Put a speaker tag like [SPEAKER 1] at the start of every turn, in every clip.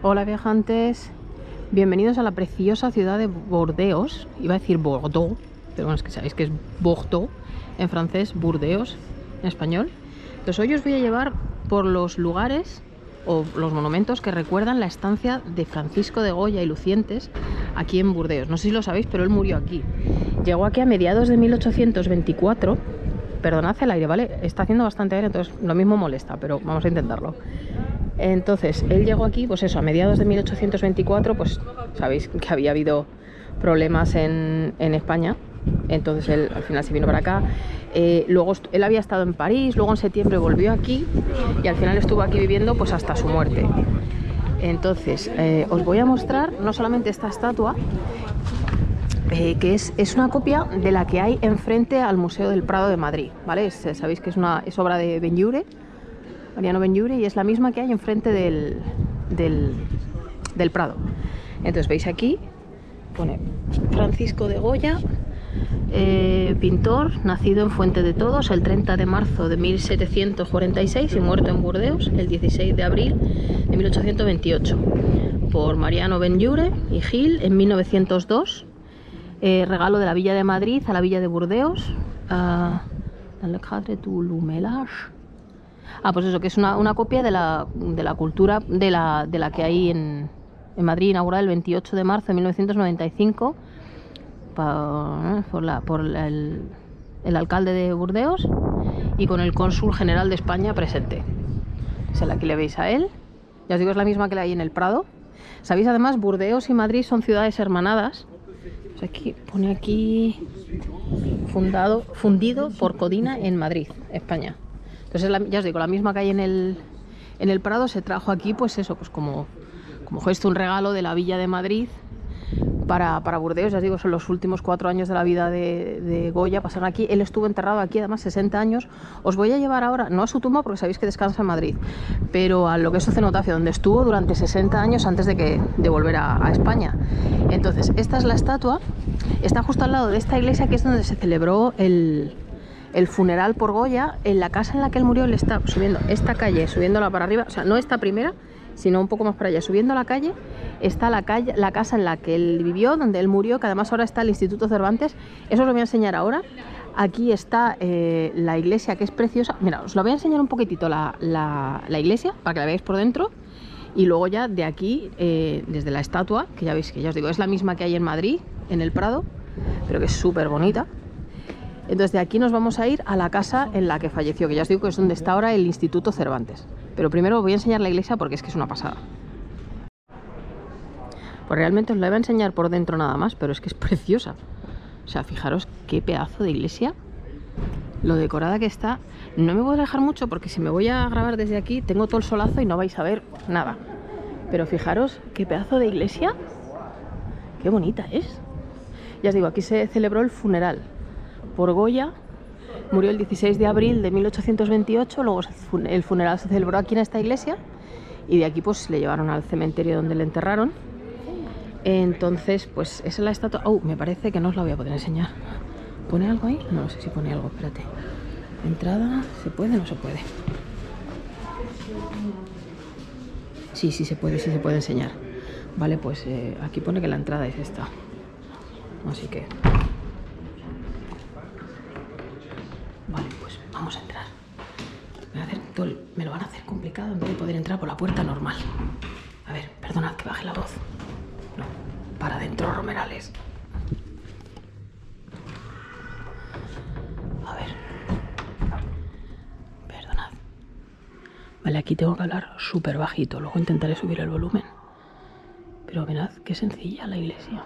[SPEAKER 1] Hola viajantes, bienvenidos a la preciosa ciudad de Burdeos. Iba a decir Bordeaux, pero bueno, es que sabéis que es Bordeaux en francés, Burdeos en español. Entonces hoy os voy a llevar por los lugares o los monumentos que recuerdan la estancia de Francisco de Goya y Lucientes aquí en Burdeos. No sé si lo sabéis, pero él murió aquí. Llegó aquí a mediados de 1824. Perdonad el aire, ¿vale? Está haciendo bastante aire, entonces lo mismo molesta, pero vamos a intentarlo. Entonces, él llegó aquí, pues eso, a mediados de 1824, pues sabéis que había habido problemas en España. Entonces él al final se vino para acá. Luego él había estado en París, luego en septiembre volvió aquí y al final estuvo aquí viviendo pues hasta su muerte. Entonces, os voy a mostrar no solamente esta estatua, que es una copia de la que hay enfrente al Museo del Prado de Madrid, ¿vale? Sabéis que es obra de Benlliure, Mariano Benlliure, y es la misma que hay enfrente del Prado. Entonces veis aquí, pone Francisco de Goya, pintor, nacido en Fuente de Todos el 30 de marzo de 1746 y muerto en Burdeos el 16 de abril de 1828, por Mariano Benlliure y Gil en 1902. Regalo de la Villa de Madrid a la Villa de Burdeos. Dans le cadre du Lumelage. Pues eso, que es una copia de la cultura de la que hay en Madrid, inaugurada el 28 de marzo de 1995 por el alcalde de Burdeos y con el cónsul general de España presente. Aquí le veis a él. Ya os digo, es la misma que la hay en el Prado. Sabéis, además, Burdeos y Madrid son ciudades hermanadas. Pues pone aquí fundido por Codina en Madrid, España. Entonces, ya os digo, la misma que hay en el Prado se trajo aquí, pues eso, pues como gesto, un regalo de la Villa de Madrid para Burdeos. Ya os digo, son los últimos 4 años de la vida de Goya, pasaron aquí. Él estuvo enterrado aquí, además, 60 años. Os voy a llevar ahora, no a su tumba, porque sabéis que descansa en Madrid, pero a lo que es su cenotafio, donde estuvo durante 60 años antes de volver a España. Entonces, esta es la estatua, está justo al lado de esta iglesia, que es donde se celebró el funeral por Goya. En la casa en la que él murió, él está subiendo esta calle, subiéndola para arriba, o sea, no esta primera, sino un poco más para allá, subiendo la calle, está la casa en la que él vivió, donde él murió, que además ahora está el Instituto Cervantes. Eso os lo voy a enseñar ahora. Aquí está la iglesia, que es preciosa. Mira, os la voy a enseñar un poquitito la iglesia, para que la veáis por dentro. Y luego ya de aquí, desde la estatua, que ya veis, que ya os digo, es la misma que hay en Madrid, en el Prado, pero que es súper bonita. Entonces de aquí nos vamos a ir a la casa en la que falleció, que ya os digo que es donde está ahora el Instituto Cervantes. Pero primero os voy a enseñar la iglesia porque es que es una pasada. Pues realmente os la voy a enseñar por dentro nada más, pero es que es preciosa. O sea, fijaros qué pedazo de iglesia, lo decorada que está. No me voy a dejar mucho porque si me voy a grabar desde aquí tengo todo el solazo y no vais a ver nada. Pero fijaros qué pedazo de iglesia, qué bonita es. Ya os digo, aquí se celebró el funeral por Goya. Murió el 16 de abril de 1828, luego el funeral se celebró aquí en esta iglesia y de aquí pues le llevaron al cementerio donde le enterraron. Entonces, pues esa es la estatua. Me parece que no os la voy a poder enseñar. ¿Pone algo ahí? No sé si pone algo, espérate. Entrada, ¿se puede? No se puede. Sí se puede enseñar. Vale, pues aquí pone que la entrada es esta. Así que... Vale, pues vamos a entrar. Me lo van a hacer complicado en vez de poder entrar por la puerta normal. A ver, perdonad que baje la voz. No, para adentro, Romerales. A ver. Perdonad. Vale, aquí tengo que hablar súper bajito. Luego intentaré subir el volumen. Pero mirad, qué sencilla la iglesia.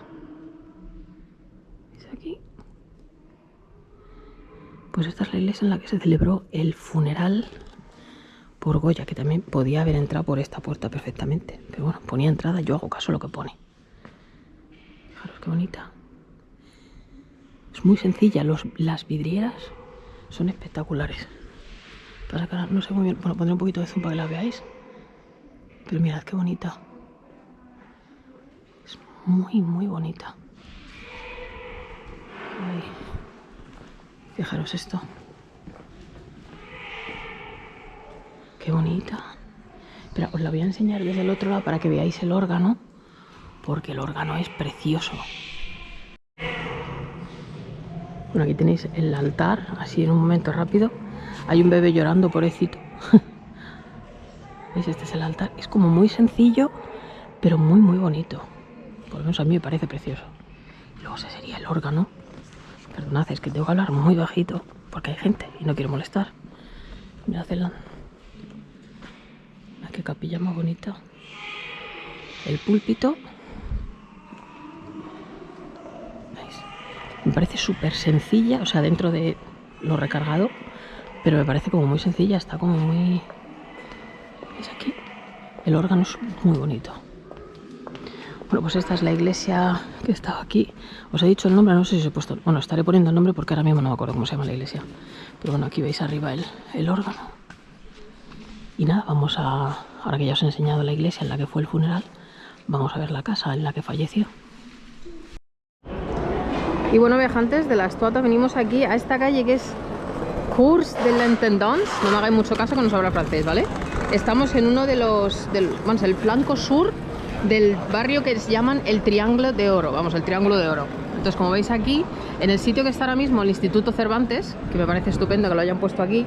[SPEAKER 1] ¿Es aquí? Pues esta es la iglesia en la que se celebró el funeral por Goya, que también podía haber entrado por esta puerta perfectamente. Pero bueno, ponía entrada, yo hago caso a lo que pone. Fijaros qué bonita. Es muy sencilla, las vidrieras son espectaculares. Pasa que ahora no sé muy bien, bueno, pondré un poquito de zoom para que la veáis. Pero mirad qué bonita. Es muy, muy bonita. Ahí. Fijaros esto. Qué bonita. Pero os la voy a enseñar desde el otro lado para que veáis el órgano, porque el órgano es precioso. Bueno, aquí tenéis el altar, así en un momento rápido. Hay un bebé llorando, pobrecito. ¿Veis? Este es el altar. Es como muy sencillo, pero muy, muy bonito. Por lo menos a mí me parece precioso. Y luego ese sería el órgano. Perdonad, es que tengo que hablar muy bajito, porque hay gente y no quiero molestar. Mirad qué capilla más bonita. El púlpito. ¿Veis? Me parece súper sencilla, o sea, dentro de lo recargado, pero me parece como muy sencilla, está como muy... ¿Veis aquí? El órgano es muy bonito. Bueno, pues esta es la iglesia que estaba aquí. Os he dicho el nombre, no sé si os he puesto... Bueno, estaré poniendo el nombre porque ahora mismo no me acuerdo cómo se llama la iglesia. Pero bueno, aquí veis arriba el órgano. Y nada, vamos a... Ahora que ya os he enseñado la iglesia en la que fue el funeral, vamos a ver la casa en la que falleció. Y bueno, viajantes, de la Estuata venimos aquí a esta calle que es Cours de l'Intendance. No me hagáis mucho caso que no se habla francés, ¿vale? Estamos en uno de los... vamos, el flanco sur del barrio que se llaman el Triángulo de Oro. Vamos, el Triángulo de Oro. Entonces, como veis aquí, en el sitio que está ahora mismo el Instituto Cervantes, que me parece estupendo que lo hayan puesto aquí,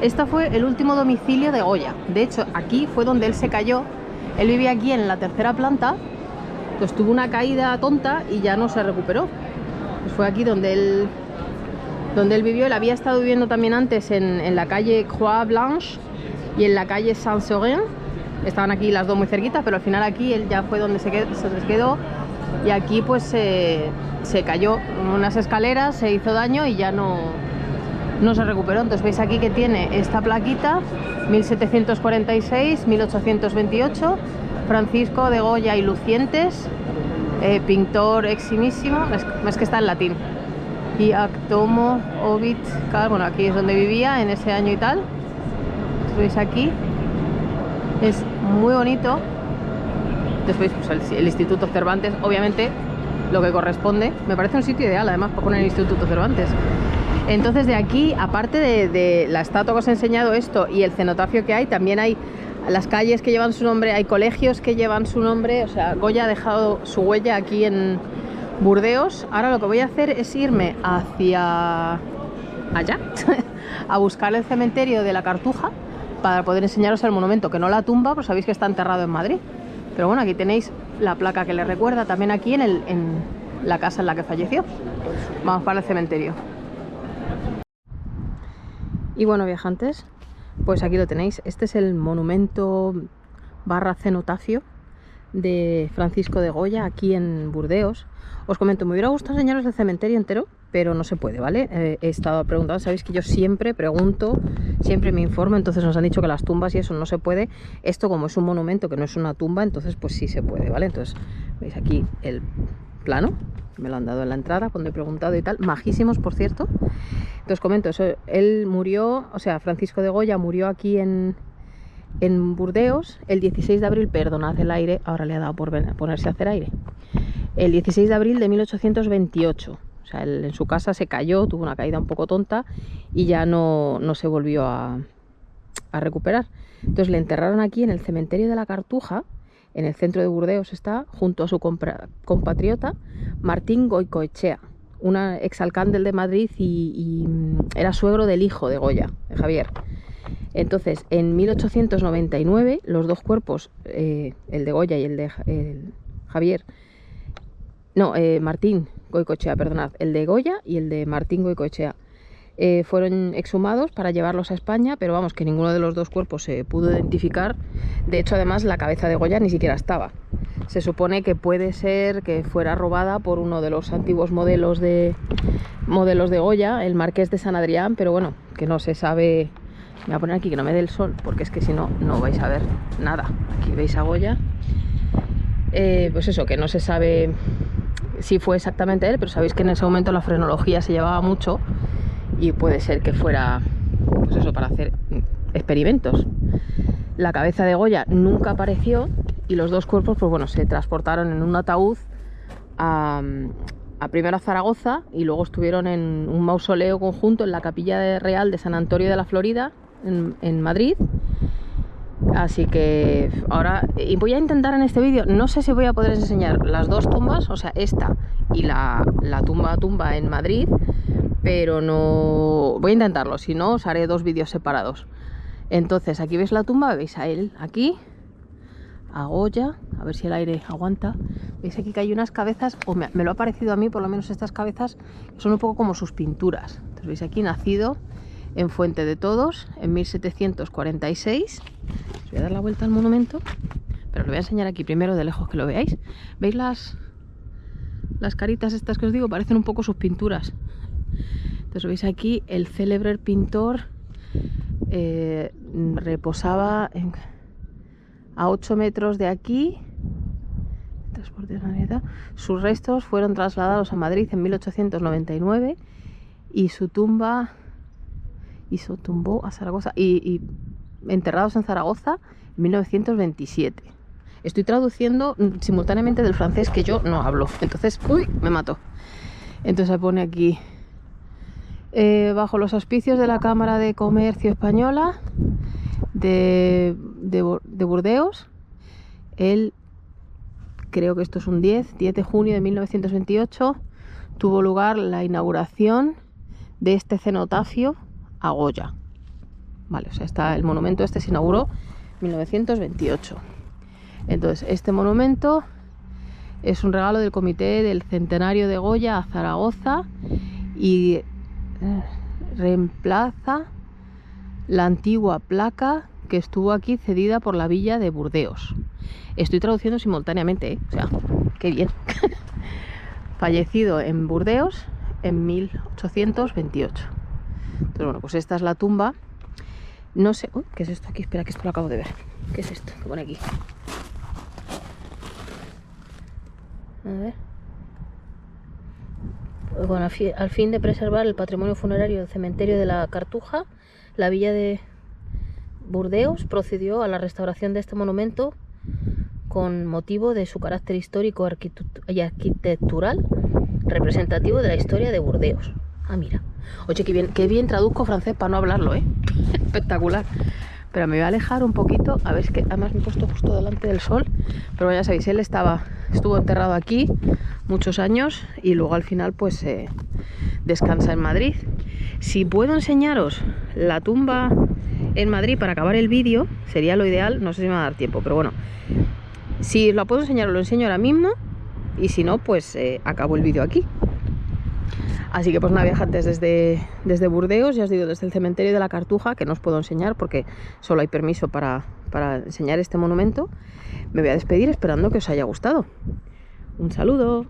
[SPEAKER 1] esta fue el último domicilio de Goya. De hecho, aquí fue donde él se cayó. Él vivía aquí en la tercera planta, pues tuvo una caída tonta y ya no se recuperó. Pues fue aquí donde él vivió. Él había estado viviendo también antes en la calle Croix Blanche y en la calle Saint-Seurin. Estaban aquí las dos muy cerquitas, pero al final aquí él ya fue donde se quedó. Y aquí pues se cayó en unas escaleras, se hizo daño y ya no se recuperó. Entonces veis aquí que tiene esta plaquita, 1746, 1828, Francisco de Goya y Lucientes, pintor eximísimo, es que está en latín. Y Actomo Ovid, bueno, aquí es donde vivía en ese año y tal. Entonces, veis aquí, es muy bonito. Después pues, el Instituto Cervantes, obviamente lo que corresponde. Me parece un sitio ideal además para poner el Instituto Cervantes. Entonces de aquí, aparte de la estatua que os he enseñado esto y el cenotafio que hay, también hay las calles que llevan su nombre, hay colegios que llevan su nombre. O sea, Goya ha dejado su huella aquí en Burdeos. Ahora lo que voy a hacer es irme hacia allá a buscar el cementerio de la Cartuja para poder enseñaros el monumento, que no la tumba, pues sabéis que está enterrado en Madrid. Pero bueno, aquí tenéis la placa que le recuerda, también aquí en la casa en la que falleció. Vamos para el cementerio. Y bueno, viajantes, pues aquí lo tenéis. Este es el monumento / cenotafio de Francisco de Goya aquí en Burdeos. Os comento, me hubiera gustado enseñaros el cementerio entero, pero no se puede, ¿vale? He estado preguntando, sabéis que yo siempre pregunto, siempre me informo, entonces nos han dicho que las tumbas y eso no se puede. Esto, como es un monumento que no es una tumba, entonces pues sí se puede, ¿vale? Entonces, veis aquí el plano, me lo han dado en la entrada cuando he preguntado y tal, majísimos por cierto. Entonces comento, eso, él murió, o sea, Francisco de Goya murió aquí en Burdeos el 16 de abril, perdonad el aire, ahora le ha dado por ponerse a hacer aire, el 16 de abril de 1828. O sea, él en su casa se cayó, tuvo una caída un poco tonta y ya no se volvió a recuperar. Entonces le enterraron aquí en el cementerio de la Cartuja, en el centro de Burdeos está, junto a su compatriota Martín Goicoechea, un exalcalde de Madrid y era suegro del hijo de Goya, de Javier. Entonces, en 1899, los dos cuerpos, el de Goya y el de Javier, Martín Goicoechea, perdonad, el de Goya y el de Martín Goicoechea, fueron exhumados para llevarlos a España, pero vamos, que ninguno de los dos cuerpos se pudo identificar. De hecho, además, la cabeza de Goya ni siquiera estaba. Se supone que puede ser que fuera robada por uno de los antiguos modelos de Goya, el Marqués de San Adrián, pero bueno, que no se sabe. Me voy a poner aquí que no me dé el sol, porque es que si no, no vais a ver nada. Aquí veis a Goya. Pues eso, que no se sabe si fue exactamente él, pero sabéis que en ese momento la frenología se llevaba mucho y puede ser que fuera, pues eso, para hacer experimentos. La cabeza de Goya nunca apareció y los dos cuerpos, pues bueno, se transportaron en un ataúd primero a Zaragoza y luego estuvieron en un mausoleo conjunto en la capilla real de San Antonio de la Florida en Madrid. Así que ahora, y voy a intentar en este vídeo, no sé si voy a poder enseñar las dos tumbas, o sea, esta y la tumba en Madrid, pero no voy a intentarlo, si no os haré dos vídeos separados. Entonces aquí veis la tumba, veis a él aquí, a Goya, a ver si el aire aguanta. Veis aquí que hay unas cabezas, o me lo ha parecido a mí, por lo menos estas cabezas, que son un poco como sus pinturas. Entonces veis aquí, nacido en Fuente de Todos, en 1746. Os voy a dar la vuelta al monumento, pero os lo voy a enseñar aquí primero de lejos que lo veáis. ¿Veis las caritas estas que os digo? Parecen un poco sus pinturas. Entonces veis aquí, el célebre pintor reposaba a 8 metros de aquí. Sus restos fueron trasladados a Madrid en 1899 y su tumba tumbó a Zaragoza y enterrados en Zaragoza en 1927. Estoy traduciendo simultáneamente del francés, que yo no hablo, entonces, uy, me mato. Entonces se pone aquí, bajo los auspicios de la Cámara de Comercio Española de Burdeos, creo que esto es un 10 de junio de 1928, tuvo lugar la inauguración de este cenotafio a Goya. Vale, o sea, el monumento este se inauguró en 1928. Entonces, este monumento es un regalo del Comité del Centenario de Goya a Zaragoza y reemplaza la antigua placa que estuvo aquí cedida por la villa de Burdeos. Estoy traduciendo simultáneamente, ¿eh? O sea, qué bien. Fallecido en Burdeos en 1828. Entonces, bueno, pues esta es la tumba. No sé... Uy, ¿qué es esto aquí? Espera, que esto lo acabo de ver. ¿Qué es esto que pone aquí? A ver. Bueno, al fin de preservar el patrimonio funerario del cementerio de la Cartuja, la villa de Burdeos procedió a la restauración de este monumento con motivo de su carácter histórico y arquitectural representativo de la historia de Burdeos. Ah, mira. Oye, qué bien traduzco francés para no hablarlo, ¿eh? Espectacular. Pero me voy a alejar un poquito, a ver, es que además me he puesto justo delante del sol. Pero ya sabéis, él estuvo enterrado aquí muchos años y luego al final pues descansa en Madrid. Si puedo enseñaros la tumba en Madrid para acabar el vídeo, sería lo ideal. No sé si me va a dar tiempo, pero bueno, si la puedo enseñar, lo enseño ahora mismo. Y si no, pues acabo el vídeo aquí. Así que pues nada, viajantes desde Burdeos, ya os digo, desde el cementerio de la Cartuja, que no os puedo enseñar porque solo hay permiso para enseñar este monumento. Me voy a despedir esperando que os haya gustado. Un saludo.